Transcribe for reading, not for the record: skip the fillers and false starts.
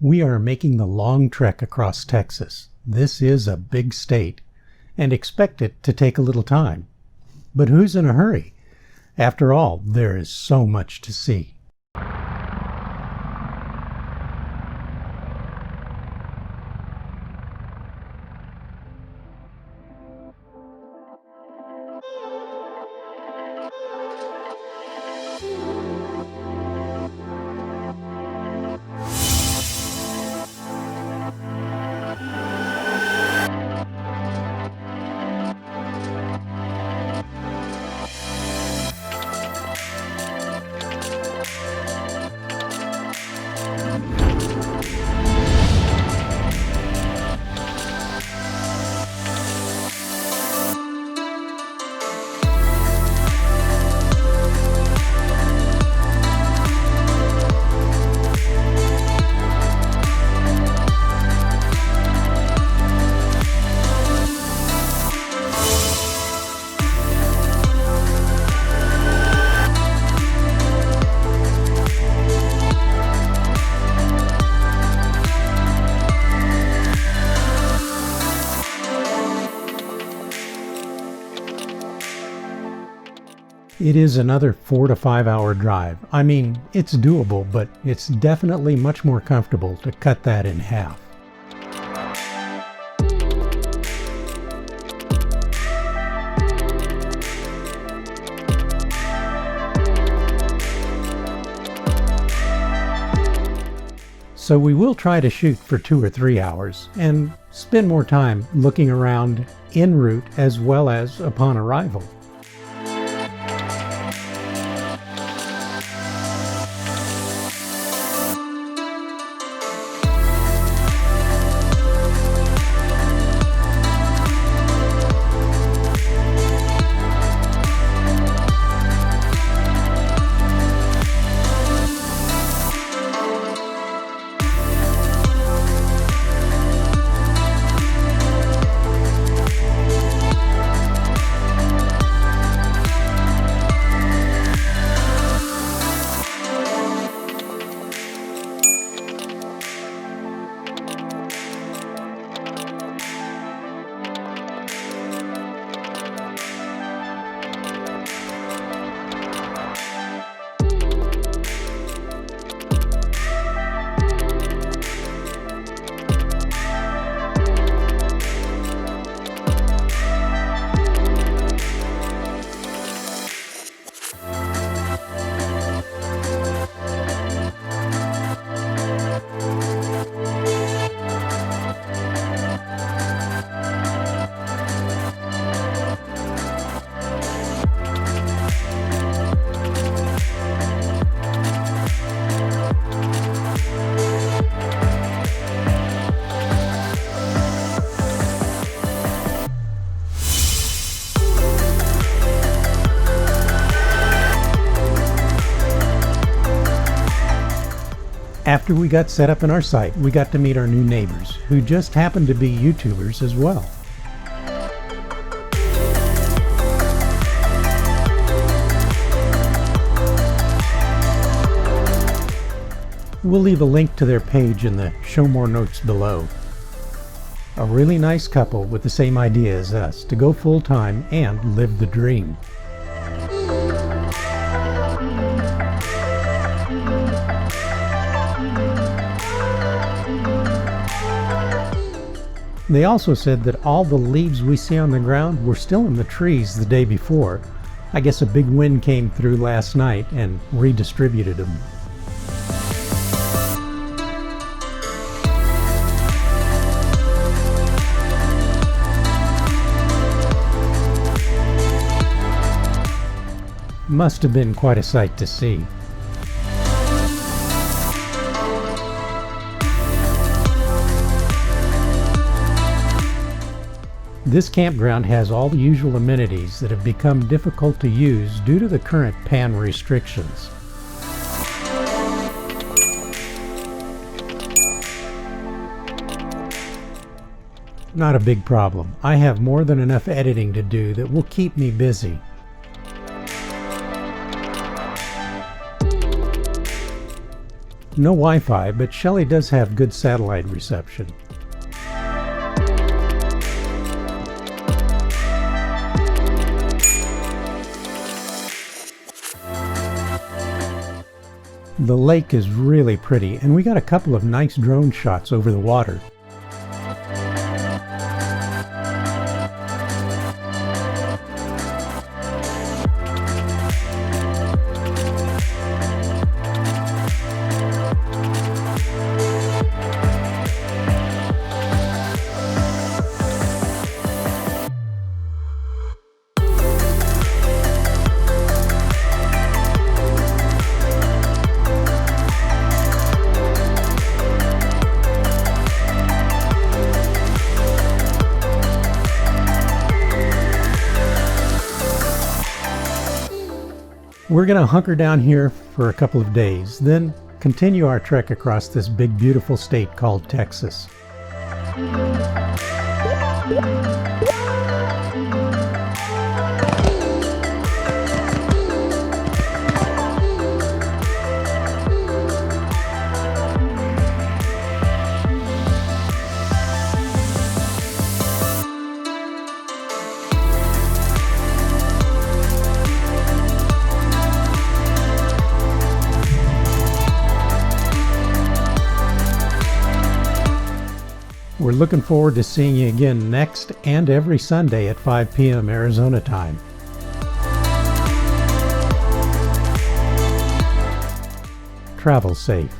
We are making the long trek across Texas. This is a big state, and expect it to take a little time. But who's in a hurry? After all, there is so much to see. It is another 4 to 5 hour drive. I mean, it's doable, but it's definitely much more comfortable to cut that in half. So we will try to shoot for 2 or 3 hours and spend more time looking around en route as well as upon arrival. After we got set up in our site, we got to meet our new neighbors, who just happened to be YouTubers as well. We'll leave a link to their page in the show more notes below. A really nice couple with the same idea as us, to go full-time and live the dream. They also said that all the leaves we see on the ground were still in the trees the day before. I guess a big wind came through last night and redistributed them. Must have been quite a sight to see. This campground has all the usual amenities that have become difficult to use due to the current pan restrictions. Not a big problem. I have more than enough editing to do that will keep me busy. No Wi-Fi, but Shelley does have good satellite reception. The lake is really pretty, and we got a couple of nice drone shots over the water. We're going to hunker down here for a couple of days, then continue our trek across this big, beautiful state called Texas. We're looking forward to seeing you again next and every Sunday at 5 p.m. Arizona time. Travel safe.